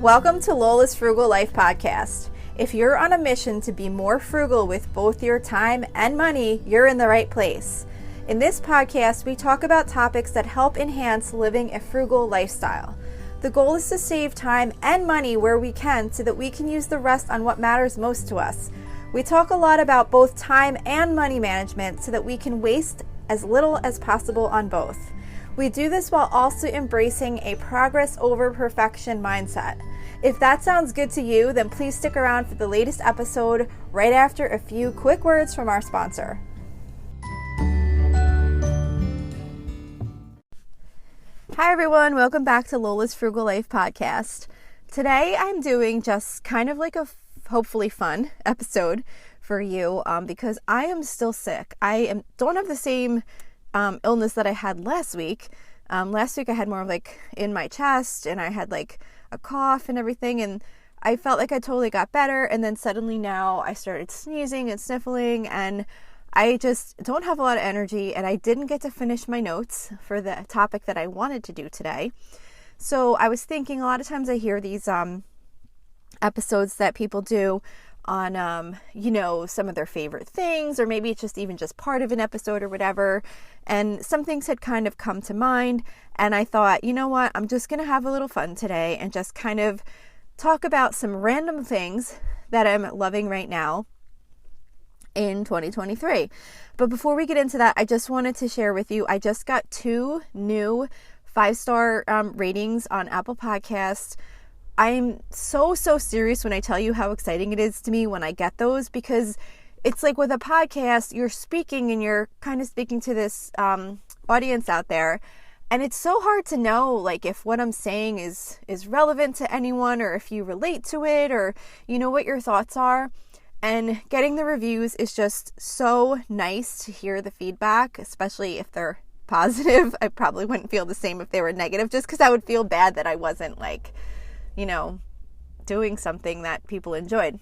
Welcome to Lola's Frugal Life Podcast. If you're on a mission to be more frugal with both your time and money, you're in the right place. In this podcast, we talk about topics that help enhance living a frugal lifestyle. The goal is to save time and money where we can so that we can use the rest on what matters most to us. We talk a lot about both time and money management so that we can waste as little as possible on both. We do this while also embracing a progress over perfection mindset. If that sounds good to you, then please stick around for the latest episode right after a few quick words from our sponsor. Hi everyone, welcome back to Lola's Frugal Life Podcast. Today I'm doing just kind of like a hopefully fun episode for you because I am still sick. Don't have the same illness that I had last week. Last week I had more of like in my chest and I had like a cough and everything, and I felt like I totally got better, and then suddenly now I started sneezing and sniffling and I just don't have a lot of energy, and I didn't get to finish my notes for the topic that I wanted to do today. So I was thinking, a lot of times I hear these episodes that people do on some of their favorite things, or maybe it's just even just part of an episode or whatever, and some things had kind of come to mind, and I thought, you know what, I'm just gonna have a little fun today and just kind of talk about some random things that I'm loving right now in 2023. But before we get into that, I just wanted to share with you, I just got 2 new 5-star ratings on Apple Podcasts. I'm so serious when I tell you how exciting it is to me when I get those, because it's like with a podcast, you're speaking and you're kind of speaking to this audience out there, and it's so hard to know like if what I'm saying is relevant to anyone, or if you relate to it, or you know what your thoughts are. And getting the reviews is just so nice to hear the feedback, especially if they're positive. I probably wouldn't feel the same if they were negative, just because I would feel bad that I wasn't like, doing something that people enjoyed.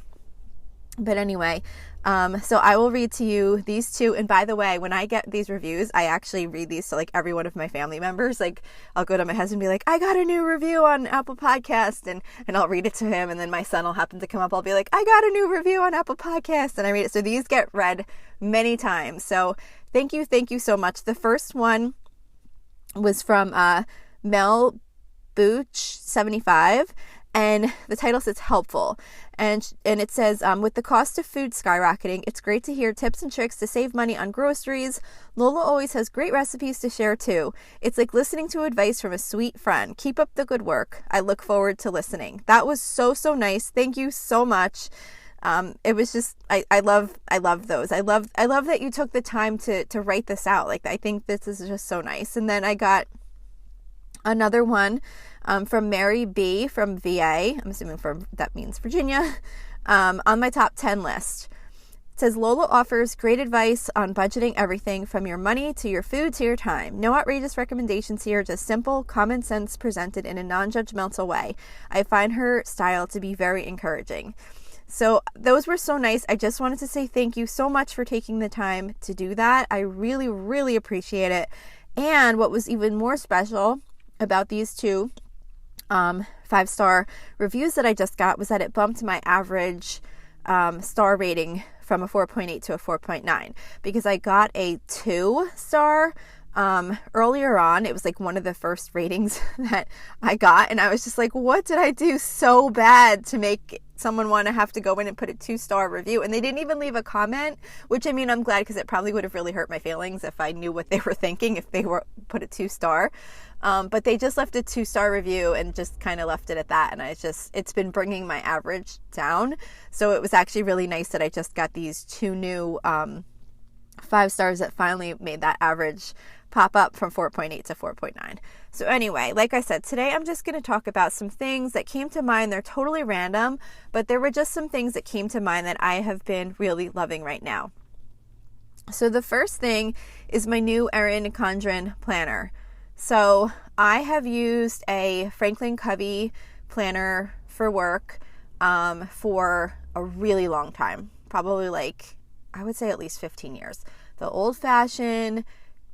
But anyway, so I will read to you these 2. And by the way, when I get these reviews, I actually read these to like every one of my family members. Like I'll go to my husband and be like, I got a new review on Apple Podcast, and I'll read it to him. And then my son will happen to come up. I'll be like, I got a new review on Apple Podcast, and I read it. So these get read many times. So thank you so much. The first one was from Mel Booch 75. And the title says helpful. And it says, with the cost of food skyrocketing, it's great to hear tips and tricks to save money on groceries. Lola always has great recipes to share too. It's like listening to advice from a sweet friend. Keep up the good work. I look forward to listening. That was so nice. Thank you so much. It was just, I love those. I love that you took the time to write this out. Like, I think this is just so nice. And then I got another one from Mary B from VA. I'm assuming that means Virginia. On my top 10 list. It says, Lola offers great advice on budgeting everything from your money to your food to your time. No outrageous recommendations here, just simple, common sense presented in a non-judgmental way. I find her style to be very encouraging. So those were so nice. I just wanted to say thank you so much for taking the time to do that. I really appreciate it. And what was even more special about these 2 5-star reviews that I just got was that it bumped my average star rating from a 4.8 to a 4.9, because I got a 2-star earlier on. It was like one of the first ratings that I got, and I was just like, what did I do so bad to make someone want to have to go in and put a 2-star review? And they didn't even leave a comment, which, I mean, I'm glad, because it probably would have really hurt my feelings if I knew what they were thinking if they were put a 2-star. But they just left a 2-star review and just kind of left it at that. And it's been bringing my average down. So it was actually really nice that I just got these 2 new 5 stars that finally made that average pop up from 4.8 to 4.9. So anyway, like I said, today I'm just going to talk about some things that came to mind. They're totally random, but there were just some things that came to mind that I have been really loving right now. So the first thing is my new Erin Condren planner. So I have used a Franklin Covey planner for work for a really long time, probably like, I would say at least 15 years. The old-fashioned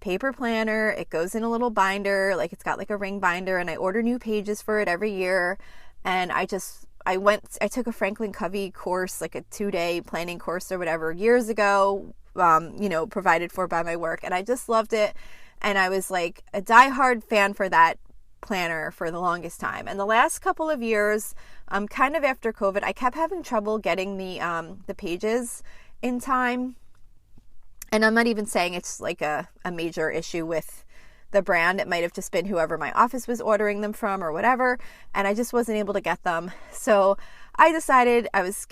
paper planner. It goes in a little binder, like it's got like a ring binder, and I order new pages for it every year. And I took a Franklin Covey course, like a 2-day planning course or whatever, years ago, provided for by my work. And I just loved it. And I was like a diehard fan for that planner for the longest time. And the last couple of years, kind of after COVID, I kept having trouble getting the pages in time. And I'm not even saying it's like a major issue with the brand. It might have just been whoever my office was ordering them from or whatever. And I just wasn't able to get them. So I decided I was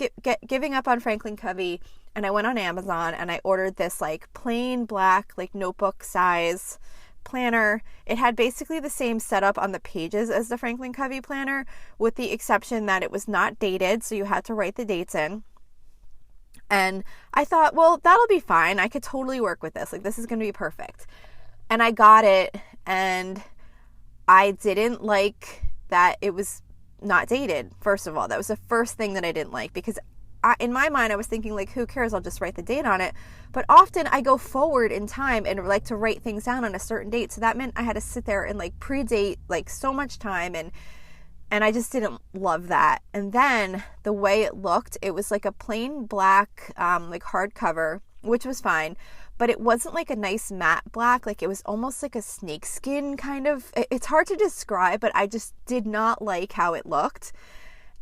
giving up on Franklin Covey, and I went on Amazon and I ordered this like plain black, like notebook size planner. It had basically the same setup on the pages as the Franklin Covey planner, with the exception that it was not dated, so you had to write the dates in. And I thought, well, that'll be fine. I could totally work with this. Like, this is going to be perfect. And I got it, and I didn't like that it was not dated. First of all, that was the first thing that I didn't like, because in my mind, I was thinking, like, who cares? I'll just write the date on it. But often I go forward in time and like to write things down on a certain date. So that meant I had to sit there and like predate like so much time. And I just didn't love that. And then the way it looked, it was like a plain black, like hardcover, which was fine. But it wasn't like a nice matte black. Like, it was almost like a snakeskin kind of. It's hard to describe, but I just did not like how it looked.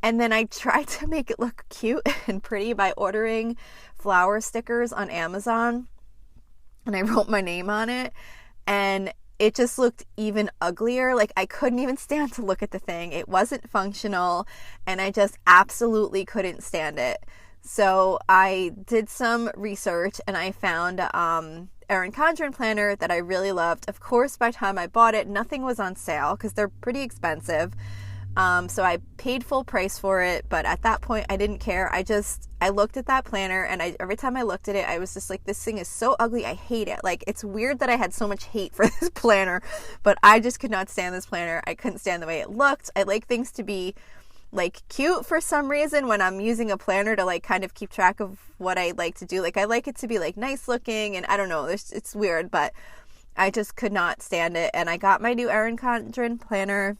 And then I tried to make it look cute and pretty by ordering flower stickers on Amazon. And I wrote my name on it. And it just looked even uglier. Like, I couldn't even stand to look at the thing. It wasn't functional. And I just absolutely couldn't stand it. So I did some research and I found Erin Condren planner that I really loved. Of course, by the time I bought it, nothing was on sale because they're pretty expensive. So I paid full price for it, but at that point I didn't care. I looked at that planner, and every time I looked at it, I was just like, this thing is so ugly. I hate it. Like, it's weird that I had so much hate for this planner, but I just could not stand this planner. I couldn't stand the way it looked. I like things to be like cute for some reason when I'm using a planner to like kind of keep track of what I like to do. Like, I like it to be like nice looking, and I don't know, it's weird, but I just could not stand it. And I got my new Erin Condren planner,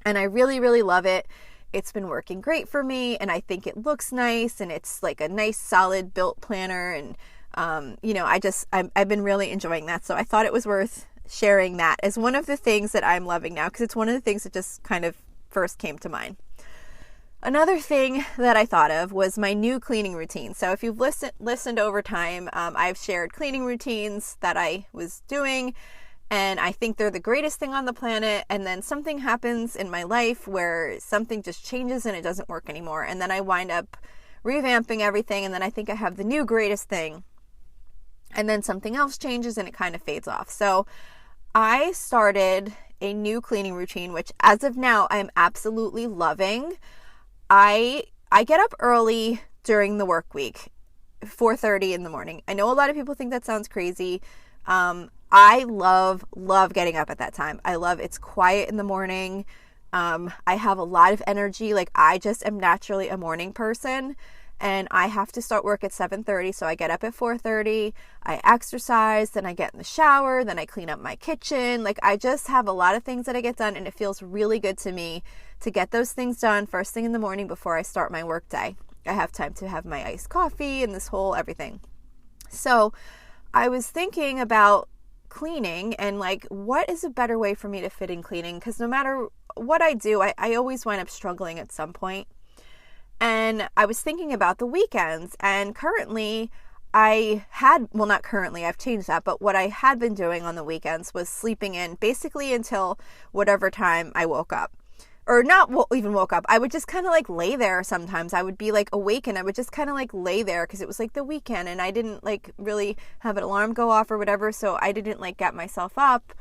and I really, really love it. It's been working great for me, and I think it looks nice, and it's like a nice, solid built planner, and I've been really enjoying that. So I thought it was worth sharing that as one of the things that I'm loving now, because it's one of the things that just kind of first came to mind. Another thing that I thought of was my new cleaning routine. So if you've listened over time, I've shared cleaning routines that I was doing, and I think they're the greatest thing on the planet. And then something happens in my life where something just changes and it doesn't work anymore. And then I wind up revamping everything, and then I think I have the new greatest thing. And then something else changes and it kind of fades off. So I started a new cleaning routine, which as of now, I'm absolutely loving. I get up early during the work week, 4:30 in the morning. I know a lot of people think that sounds crazy. I love getting up at that time. It's quiet in the morning. I have a lot of energy. Like, I just am naturally a morning person, and I have to start work at 7:30. So I get up at 4:30, I exercise, then I get in the shower, then I clean up my kitchen. Like, I just have a lot of things that I get done, and it feels really good to me to get those things done first thing in the morning before I start my work day. I have time to have my iced coffee and this whole everything. So I was thinking about cleaning and like, what is a better way for me to fit in cleaning? Because no matter what I do, I always wind up struggling at some point. And I was thinking about the weekends, and currently not currently, I've changed that, but what I had been doing on the weekends was sleeping in basically until whatever time I woke up. Or not even woke up. I would just kind of like lay there sometimes. I would be like awake and I would just kind of like lay there because it was like the weekend and I didn't like really have an alarm go off or whatever. So I didn't like get myself up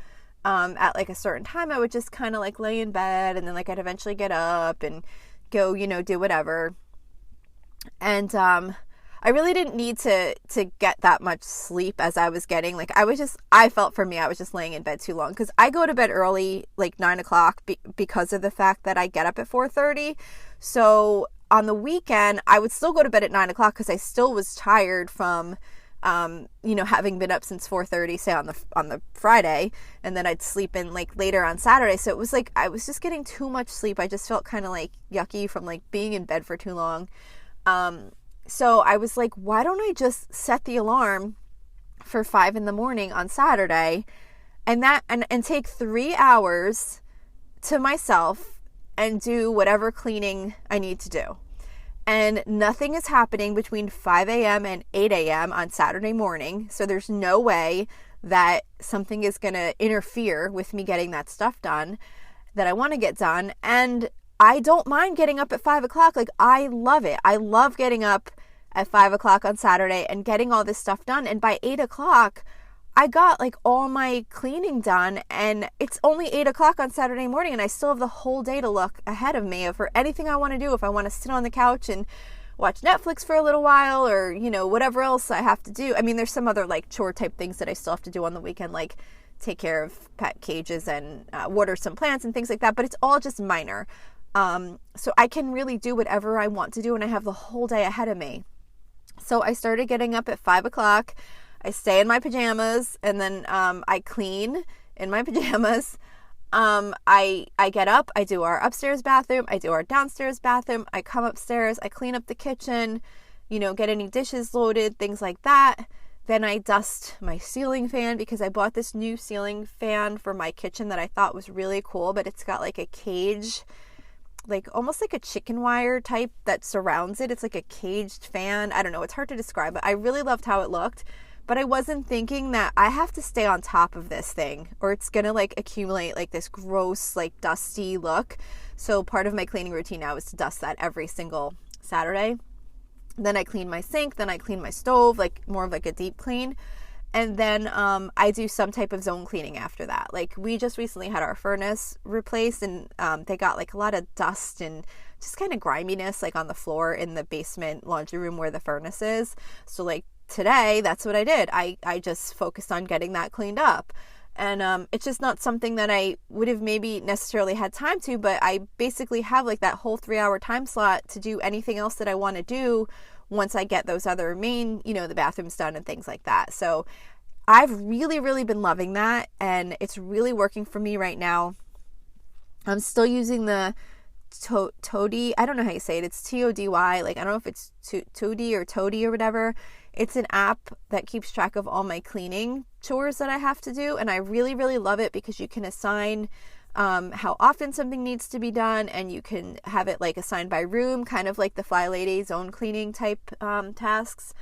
at like a certain time. I would just kind of like lay in bed, and then like I'd eventually get up and go, do whatever. And I really didn't need to get that much sleep as I was getting. Like, I felt for me, I was just laying in bed too long, because I go to bed early, like 9 o'clock, because of the fact that I get up at 4:30. So on the weekend, I would still go to bed at 9 o'clock because I still was tired from having been up since 4:30, say on the Friday, and then I'd sleep in like later on Saturday. So it was like I was just getting too much sleep. I just felt kind of like yucky from like being in bed for too long. So I was like, why don't I just set the alarm for 5 a.m. on Saturday and take 3 hours to myself and do whatever cleaning I need to do. And nothing is happening between 5 a.m. and 8 a.m. on Saturday morning. So there's no way that something is going to interfere with me getting that stuff done that I want to get done. And I don't mind getting up at 5 o'clock. Like, I love it. I love getting up at 5 o'clock on Saturday and getting all this stuff done. And by 8 o'clock, I got like all my cleaning done, and it's only 8 o'clock on Saturday morning, and I still have the whole day to look ahead of me for anything I want to do. If I want to sit on the couch and watch Netflix for a little while, or, whatever else I have to do. I mean, there's some other like chore type things that I still have to do on the weekend, like take care of pet cages and water some plants and things like that, but it's all just minor. So I can really do whatever I want to do, and I have the whole day ahead of me. So I started getting up at 5 o'clock. I stay in my pajamas, and then I clean in my pajamas. I get up, I do our upstairs bathroom, I do our downstairs bathroom, I come upstairs, I clean up the kitchen, get any dishes loaded, things like that. Then I dust my ceiling fan, because I bought this new ceiling fan for my kitchen that I thought was really cool, but it's got like a cage, like almost like a chicken wire type that surrounds it. It's like a caged fan. I don't know. It's hard to describe, but I really loved how it looked. But I wasn't thinking that I have to stay on top of this thing, or it's going to like accumulate like this gross, like dusty look. So part of my cleaning routine now is to dust that every single Saturday. Then I clean my sink. Then I clean my stove, like more of like a deep clean. And then I do some type of zone cleaning after that. Like, we just recently had our furnace replaced, and they got like a lot of dust and just kind of griminess like on the floor in the basement laundry room where the furnace is. So like today, that's what I did. I just focused on getting that cleaned up. And it's just not something that I would have maybe necessarily had time to, but I basically have like that whole 3-hour time slot to do anything else that I want to do once I get those other main, the bathrooms done and things like that. So I've really, really been loving that, and it's really working for me right now. I'm still using the Tody. I don't know how you say it. It's TODY. Like, I don't know if it's Tody or Tody or whatever. It's an app that keeps track of all my cleaning chores that I have to do, and I really, really love it because you can assign how often something needs to be done, and you can have it like assigned by room, kind of like the Fly Lady zone cleaning type tasks.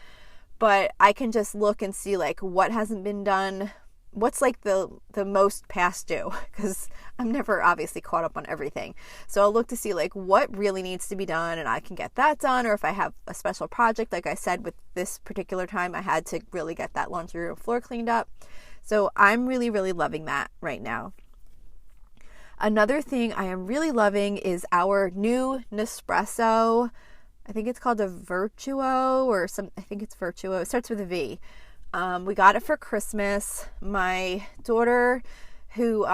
But I can just look and see like what hasn't been done, what's like the most past due, because I'm never obviously caught up on everything. So I'll look to see like what really needs to be done, and I can get that done. Or if I have a special project, like I said, with this particular time, I had to really get that laundry room floor cleaned up. So I'm really, really loving that right now. Another thing I am really loving is our new Nespresso. I think it's called a Virtuo or some, I think it's Virtuo. It starts with a V. We got it for Christmas. My daughter, who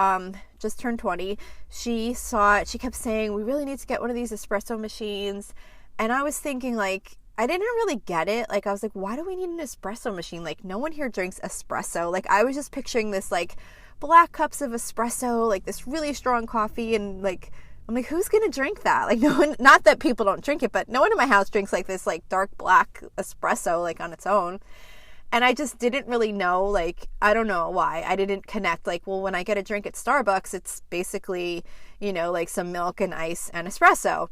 just turned 20, she saw it. She kept saying, we really need to get one of these espresso machines. And I was thinking, like, I didn't really get it. Like, I was like, why do we need an espresso machine? Like, no one here drinks espresso. Like, I was just picturing this, like, black cups of espresso, like this really strong coffee, and like, I'm like, who's gonna drink that? Like, no one, not that people don't drink it, but no one in my house drinks like this like dark black espresso like on its own. And I just didn't really know, like, I don't know why I didn't connect. Like, well, when I get a drink at Starbucks, it's basically, like some milk and ice and espresso.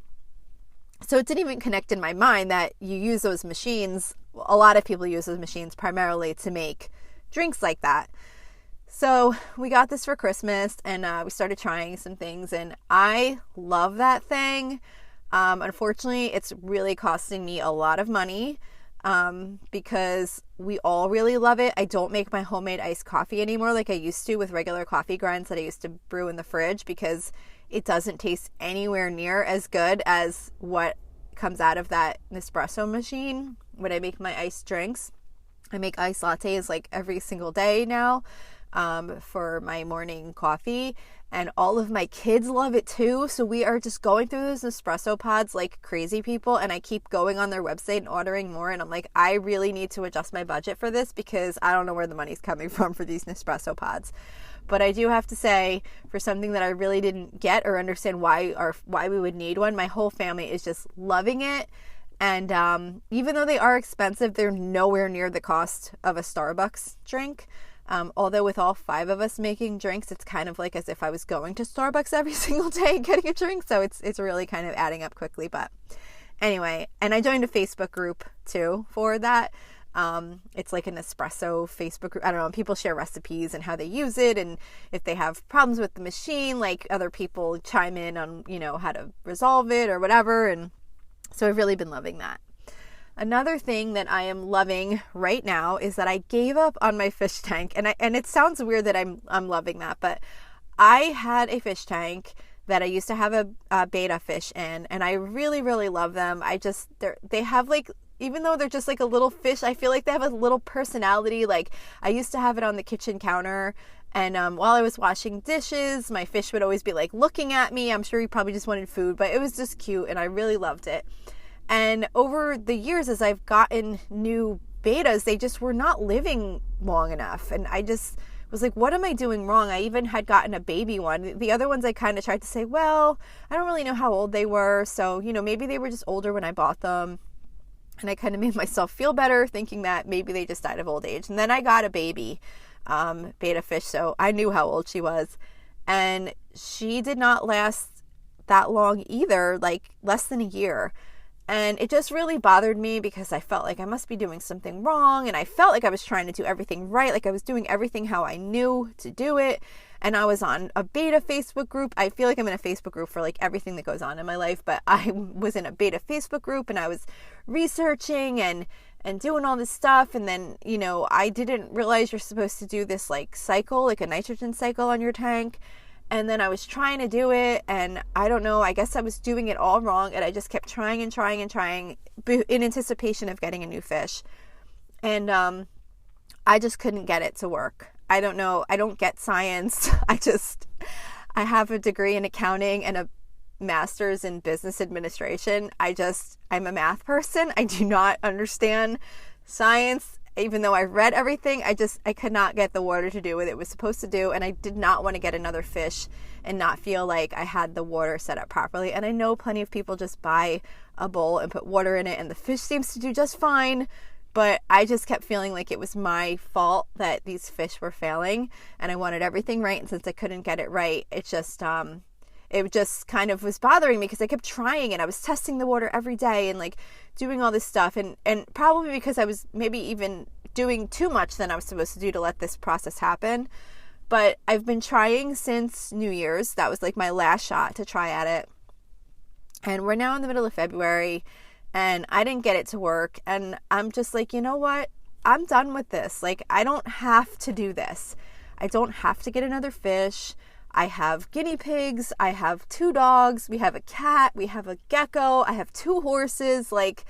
So it didn't even connect in my mind that you use those machines. A lot of people use those machines primarily to make drinks like that. So we got this for Christmas, and we started trying some things, and I love that thing. Unfortunately, it's really costing me a lot of money because we all really love it. I don't make my homemade iced coffee anymore like I used to with regular coffee grinds that I used to brew in the fridge, because it doesn't taste anywhere near as good as what comes out of that Nespresso machine when I make my iced drinks. I make iced lattes like every single day now for my morning coffee, and all of my kids love it too. So we are just going through those Nespresso pods like crazy people, and I keep going on their website and ordering more, and I'm like, I really need to adjust my budget for this because I don't know where the money's coming from for these Nespresso pods. But I do have to say, for something that I really didn't get or understand why we would need one, my whole family is just loving it. And even though they are expensive, they're nowhere near the cost of a Starbucks drink. Although with all 5 of us making drinks, it's kind of like as if I was going to Starbucks every single day getting a drink. So it's really kind of adding up quickly. But anyway, and I joined a Facebook group too for that. It's like an espresso Facebook group. I don't know. People share recipes and how they use it. And if they have problems with the machine, like other people chime in on, how to resolve it or whatever. And so I've really been loving that. Another thing that I am loving right now is that I gave up on my fish tank, and it sounds weird that I'm loving that, but I had a fish tank that I used to have a betta fish in, and I really, really love them. They have like, even though they're just like a little fish, I feel like they have a little personality. Like I used to have it on the kitchen counter, and while I was washing dishes, my fish would always be like looking at me. I'm sure he probably just wanted food, but it was just cute, and I really loved it. And over the years, as I've gotten new bettas, they just were not living long enough. And I just was like, what am I doing wrong? I even had gotten a baby one. The other ones I kind of tried to say, well, I don't really know how old they were. So, maybe they were just older when I bought them. And I kind of made myself feel better thinking that maybe they just died of old age. And then I got a baby betta fish. So I knew how old she was. And she did not last that long either, like less than a year. And it just really bothered me because I felt like I must be doing something wrong. And I felt like I was trying to do everything right. Like I was doing everything how I knew to do it. And I was on a betta Facebook group. I feel like I'm in a Facebook group for like everything that goes on in my life. But I was in a betta Facebook group and I was researching and doing all this stuff. And then, I didn't realize you're supposed to do this like cycle, like a nitrogen cycle on your tank. And then I was trying to do it, and I don't know, I guess I was doing it all wrong, and I just kept trying and trying and trying in anticipation of getting a new fish. And I just couldn't get it to work. I don't know. I don't get science. I have a degree in accounting and a master's in business administration. I'm a math person. I do not understand science. Even though I read everything, I could not get the water to do what it was supposed to do. And I did not want to get another fish and not feel like I had the water set up properly. And I know plenty of people just buy a bowl and put water in it and the fish seems to do just fine. But I just kept feeling like it was my fault that these fish were failing. And I wanted everything right. And since I couldn't get it right, it just kind of was bothering me because I kept trying and I was testing the water every day and like doing all this stuff. And probably because I was maybe even doing too much than I was supposed to do to let this process happen. But I've been trying since New Year's. That was like my last shot to try at it. And we're now in the middle of February and I didn't get it to work. And I'm just like, you know what? I'm done with this. Like, I don't have to do this. I don't have to get another fish. I have guinea pigs. I have 2 dogs. We have a cat. We have a gecko. I have 2 horses. Like,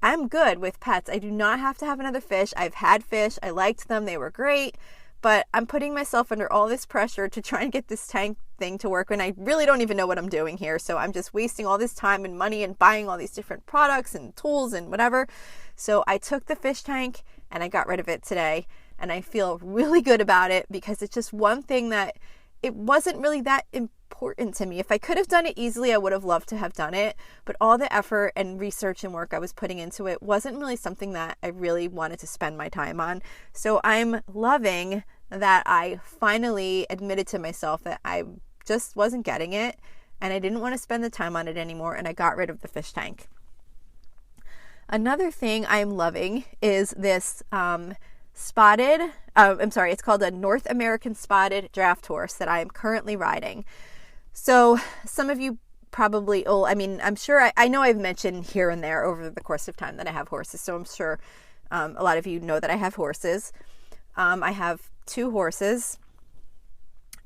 I'm good with pets. I do not have to have another fish. I've had fish. I liked them. They were great. But I'm putting myself under all this pressure to try and get this tank thing to work when I really don't even know what I'm doing here. So I'm just wasting all this time and money and buying all these different products and tools and whatever. So I took the fish tank and I got rid of it today. And I feel really good about it because it's just one thing that it wasn't really that important to me. If I could have done it easily, I would have loved to have done it. But all the effort and research and work I was putting into it wasn't really something that I really wanted to spend my time on. So I'm loving that I finally admitted to myself that I just wasn't getting it and I didn't want to spend the time on it anymore, and I got rid of the fish tank. Another thing I'm loving is this it's called a North American spotted draft horse that I am currently riding. So some of you probably, I'm sure, I know I've mentioned here and there over the course of time that I have horses. So I'm sure a lot of you know that I have horses. I have 2 horses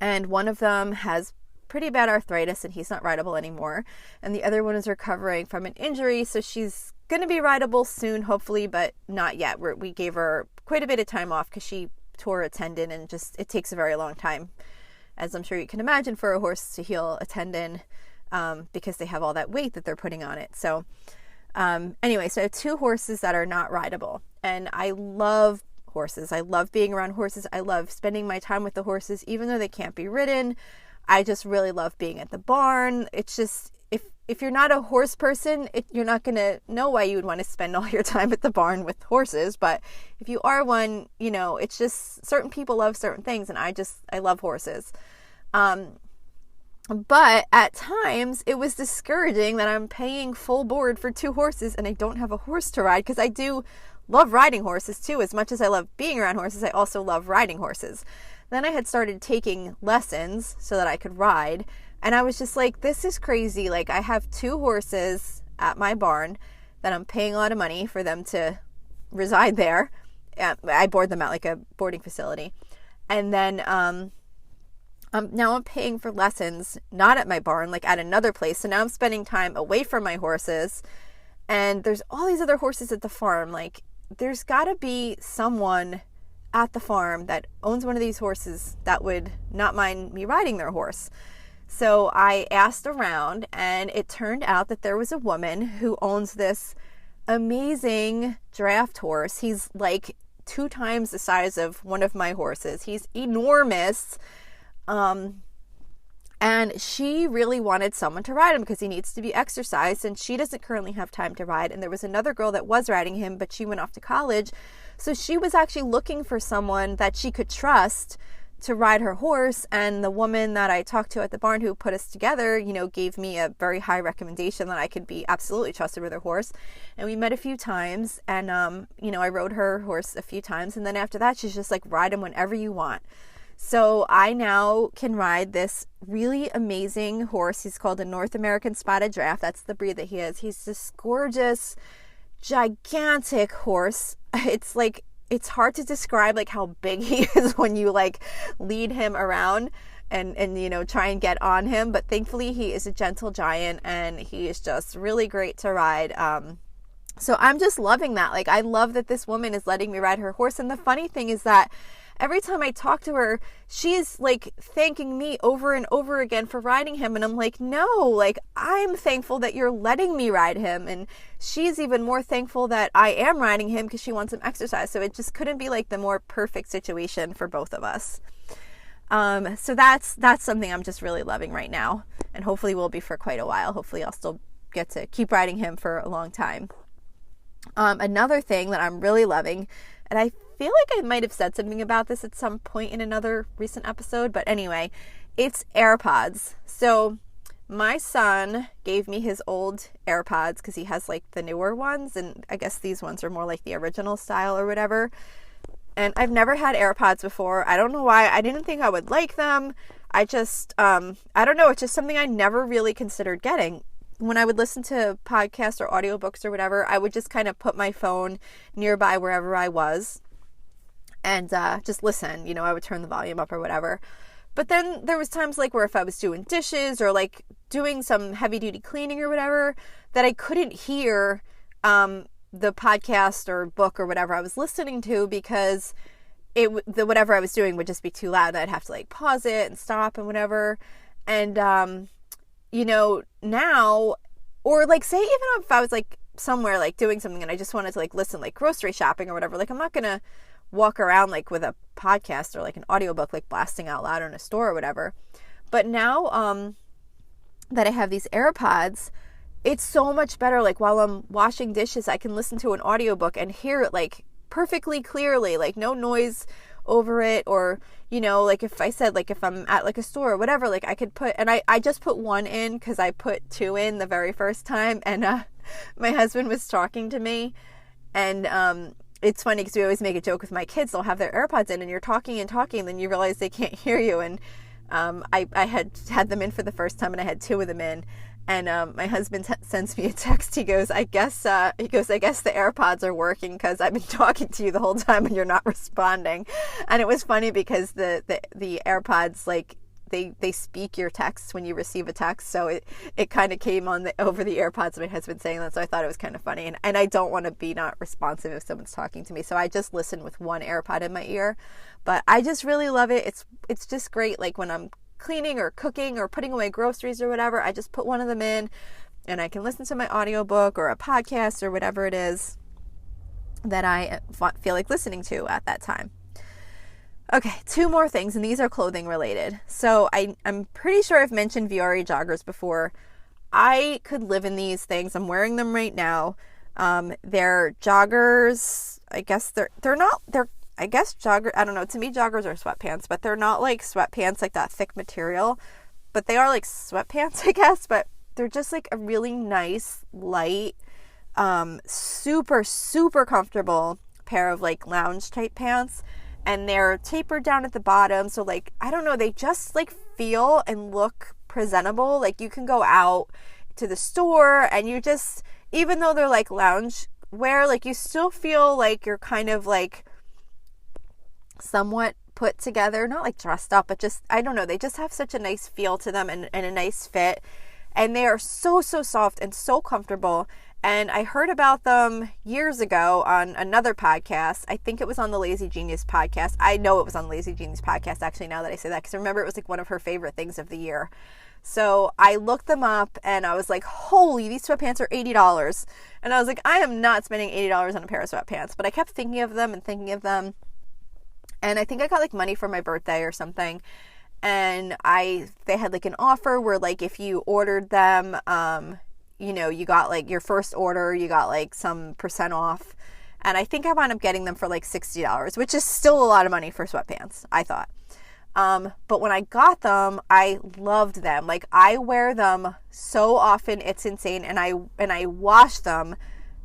and one of them has pretty bad arthritis and he's not rideable anymore. And the other one is recovering from an injury. So she's going to be rideable soon, hopefully, but not yet. We gave her quite a bit of time off because she tore a tendon and it takes a very long time as I'm sure you can imagine, for a horse to heal a tendon, because they have all that weight that they're putting on it. So anyway, so I have 2 horses that are not rideable, and I love horses. I love being around horses. I love spending my time with the horses, even though they can't be ridden. I just really love being at the barn. It's just, if you're not a horse person, you're not going to know why you would want to spend all your time at the barn with horses. But if you are one, you know, it's just certain people love certain things, and I love horses. But at times it was discouraging that I'm paying full board for 2 horses and I don't have a horse to ride, because I do love riding horses too. As much as I love being around horses, I also love riding horses. Then I had started taking lessons so that I could ride, and I was just like, this is crazy. Like, I have 2 horses at my barn that I'm paying a lot of money for them to reside there. I board them at like a boarding facility. And then now I'm paying for lessons, not at my barn, like at another place. So now I'm spending time away from my horses, and there's all these other horses at the farm. Like, there's got to be someone at the farm that owns one of these horses that would not mind me riding their horse. So I asked around, and it turned out that there was a woman who owns this amazing draft horse. He's like 2 times the size of one of my horses. He's enormous. And she really wanted someone to ride him because he needs to be exercised, and she doesn't currently have time to ride. And there was another girl that was riding him, but she went off to college. So she was actually looking for someone that she could trust to ride her horse. And the woman that I talked to at the barn who put us together, you know, gave me a very high recommendation that I could be absolutely trusted with her horse. And we met a few times, and, you know, I rode her horse a few times. And then after that, she's just like, ride him whenever you want. So I now can ride this really amazing horse. He's called a North American Spotted Draft. That's the breed that he is. He's this gorgeous, gigantic horse. It's like, it's hard to describe like how big he is when you like lead him around and you know, try and get on him. But thankfully he is a gentle giant, and he is just really great to ride. So I'm just loving that. Like, I love that this woman is letting me ride her horse. And the funny thing is that every time I talk to her, she is like thanking me over and over again for riding him. And I'm like, no, like, I'm thankful that you're letting me ride him. And she's even more thankful that I am riding him because she wants him exercise. So it just couldn't be like the more perfect situation for both of us. So that's something I'm just really loving right now. And hopefully will be for quite a while. Hopefully I'll still get to keep riding him for a long time. Another thing that I'm really loving, and I feel like I might have said something about this at some point in another recent episode, but anyway, it's AirPods. So my son gave me his old AirPods because he has like the newer ones, and I guess these ones are more like the original style or whatever. And I've never had AirPods before. I don't know why. I didn't think I would like them. I just, I don't know. It's just something I never really considered getting. When I would listen to podcasts or audiobooks or whatever, I would just kind of put my phone nearby wherever I was and just listen. You know, I would turn the volume up or whatever. But then there was times like where if I was doing dishes or like doing some heavy duty cleaning or whatever, that I couldn't hear the podcast or book or whatever I was listening to because whatever I was doing would just be too loud. I'd have to like pause it and stop and whatever. And you know, now, or like say even if I was like somewhere like doing something and I just wanted to like listen, like grocery shopping or whatever, like I'm not going to walk around like with a podcast or like an audiobook like blasting out loud in a store or whatever. But now that I have these AirPods, it's so much better. Like while I'm washing dishes, I can listen to an audiobook and hear it like perfectly clearly, like no noise over it. Or, you know, like if I said, like if I'm at like a store or whatever, like I could put, and I just put one in because I put 2 in the very first time. And my husband was talking to me, and it's funny because we always make a joke with my kids. They'll have their AirPods in and you're talking and talking, and then you realize they can't hear you. And I had them in for the first time, and I had 2 of them in. And my husband sends me a text. He goes, I guess the AirPods are working because I've been talking to you the whole time and you're not responding. And it was funny because the AirPods, like they speak your texts when you receive a text. So it kind of came on over the AirPods, my husband saying that. So I thought it was kind of funny. And I don't want to be not responsive if someone's talking to me. So I just listen with one AirPod in my ear. But I just really love it. It's just great. Like when I'm cleaning or cooking or putting away groceries or whatever, I just put one of them in and I can listen to my audiobook or a podcast or whatever it is that I feel like listening to at that time. Okay, 2 more things, and these are clothing related. So I'm pretty sure I've mentioned Viore joggers before. I could live in these things. I'm wearing them right now. They're joggers. I guess jogger. I don't know. To me, joggers are sweatpants, but they're not like sweatpants, like that thick material, but they are like sweatpants, I guess, but they're just like a really nice, light, super, super comfortable pair of like lounge type pants. And they're tapered down at the bottom. So like, I don't know, they just like feel and look presentable. Like you can go out to the store and you just, even though they're like lounge wear, like you still feel like you're kind of like somewhat put together, not like dressed up, but just, I don't know, they just have such a nice feel to them and a nice fit. And they are so, so soft and so comfortable. And I heard about them years ago on another podcast. I think it was on the Lazy Genius podcast. I know it was on the Lazy Genius podcast, actually, now that I say that, because I remember it was like one of her favorite things of the year. So I looked them up and I was like, holy, these sweatpants are $80. And I was like, I am not spending $80 on a pair of sweatpants. But I kept thinking of them and thinking of them. And I think I got like money for my birthday or something. And they had like an offer where like if you ordered them, you know, you got like your first order, you got like some % off. And I think I wound up getting them for like $60, which is still a lot of money for sweatpants, I thought. But when I got them, I loved them. Like I wear them so often, it's insane. And I wash them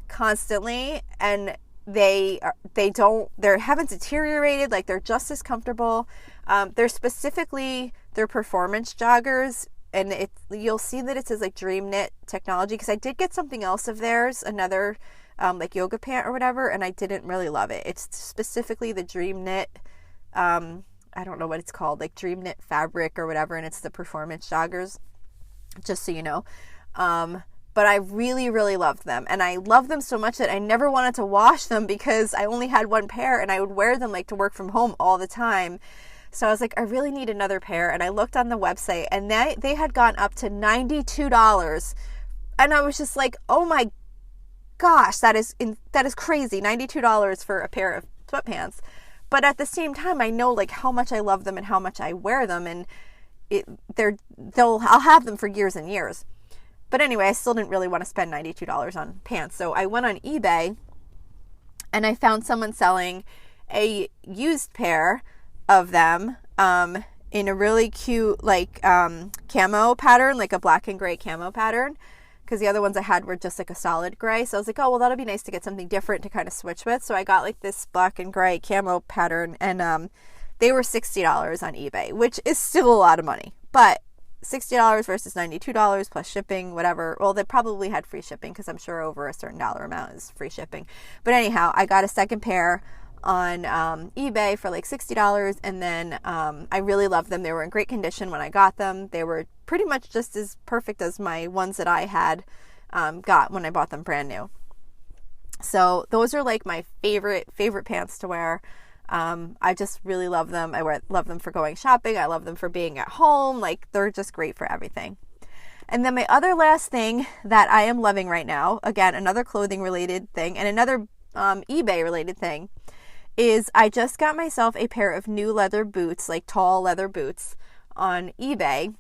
constantly, and they haven't deteriorated. Like they're just as comfortable. They're performance joggers. And you'll see that it says like Dream Knit Technology, because I did get something else of theirs, another like yoga pant or whatever, and I didn't really love it. It's specifically the Dream Knit, I don't know what it's called, like Dream Knit fabric or whatever, and it's the performance joggers, just so you know. But I really, really loved them, and I love them so much that I never wanted to wash them because I only had one pair, and I would wear them like to work from home all the time. So I was like, I really need another pair. And I looked on the website and they had gone up to $92. And I was just like, oh my gosh, that is crazy. $92 for a pair of sweatpants. But at the same time, I know like how much I love them and how much I wear them. And I'll have them for years and years. But anyway, I still didn't really want to spend $92 on pants. So I went on eBay and I found someone selling a used pair of them in a really cute like camo pattern, like a black and gray camo pattern, because the other ones I had were just like a solid gray. So I was like, oh well, that'll be nice to get something different to kind of switch with. So I got like this black and gray camo pattern, and they were $60 on eBay, which is still a lot of money, but $60 versus $92 plus shipping, whatever. Well, they probably had free shipping, because I'm sure over a certain dollar amount is free shipping. But anyhow, I got a second pair on eBay for like $60, and then I really loved them. They were in great condition when I got them. They were pretty much just as perfect as my ones that I had got when I bought them brand new. So those are like my favorite pants to wear. I just really love them. Love them for going shopping. I love them for being at home. Like they're just great for everything. And then my other last thing that I am loving right now, again, another clothing related thing and another eBay related thing, is I just got myself a pair of new leather boots, like tall leather boots, on eBay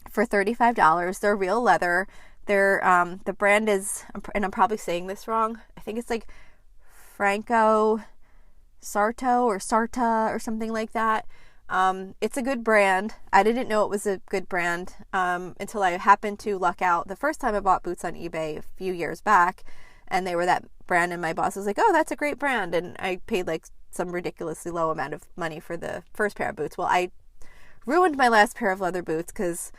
for $35. They're real leather. They're the brand is, and I'm probably saying this wrong, I think it's like Franco Sarto or Sarta or something like that. It's a good brand. I didn't know it was a good brand until I happened to luck out the first time I bought boots on eBay a few years back, and they were that brand, and my boss was like, oh, that's a great brand, and I paid like some ridiculously low amount of money for the first pair of boots. Well, I ruined my last pair of leather boots because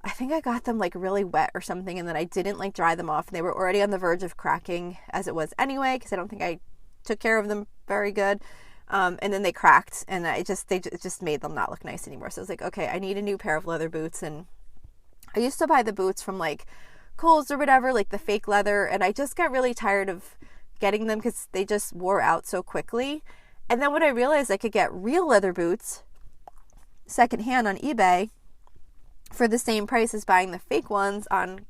I think I got them like really wet or something, and then I didn't like dry them off, and they were already on the verge of cracking as it was anyway, because I don't think I took care of them very good. And then they cracked, and it just made them not look nice anymore. So I was like, okay, I need a new pair of leather boots. And I used to buy the boots from like Kohl's or whatever, like the fake leather, and I just got really tired of getting them because they just wore out so quickly. And then when I realized I could get real leather boots, secondhand on eBay for the same price as buying the fake ones on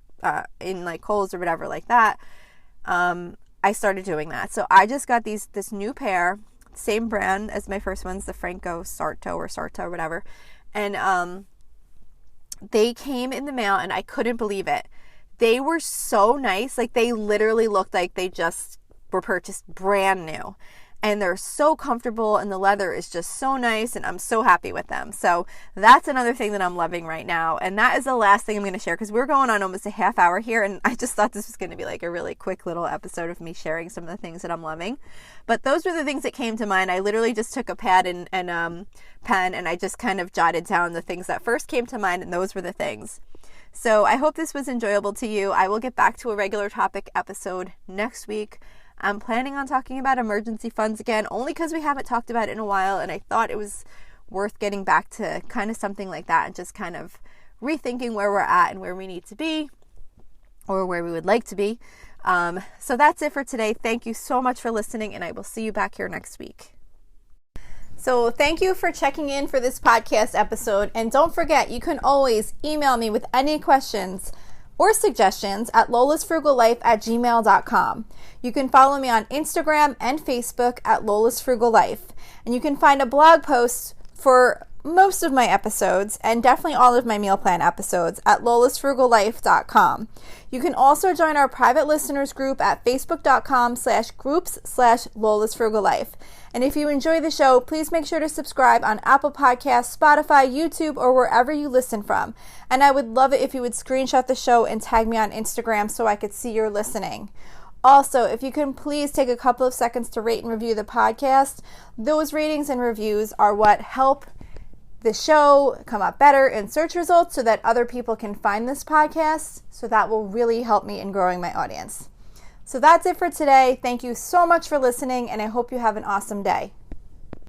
in like Kohl's or whatever like that, I started doing that. So I just got this new pair, same brand as my first ones, the Franco Sarto or whatever, and they came in the mail and I couldn't believe it. They were so nice. Like, they literally looked like they just were purchased brand new. And they're so comfortable and the leather is just so nice and I'm so happy with them. So that's another thing that I'm loving right now. And that is the last thing I'm going to share because we're going on almost a half hour here and I just thought this was going to be like a really quick little episode of me sharing some of the things that I'm loving. But those were the things that came to mind. I literally just took a pad and pen and I just kind of jotted down the things that first came to mind, and those were the things. So I hope this was enjoyable to you. I will get back to a regular topic episode next week. I'm planning on talking about emergency funds again, only because we haven't talked about it in a while, and I thought it was worth getting back to kind of something like that and just kind of rethinking where we're at and where we need to be or where we would like to be. So that's it for today. Thank you so much for listening, and I will see you back here next week. So thank you for checking in for this podcast episode, and don't forget, you can always email me with any questions or suggestions at lolasfrugallife@gmail.com. You can follow me on Instagram and Facebook at lolasfrugallife, and you can find a blog post for most of my episodes and definitely all of my meal plan episodes at lolasfrugallife.com. You can also join our private listeners group at facebook.com/groups/lolasfrugallife. And if you enjoy the show, please make sure to subscribe on Apple Podcasts, Spotify, YouTube, or wherever you listen from. And I would love it if you would screenshot the show and tag me on Instagram so I could see you're listening. Also, if you can please take a couple of seconds to rate and review the podcast. Those ratings and reviews are what help the show come up better in search results so that other people can find this podcast. So that will really help me in growing my audience. So that's it for today. Thank you so much for listening, and I hope you have an awesome day.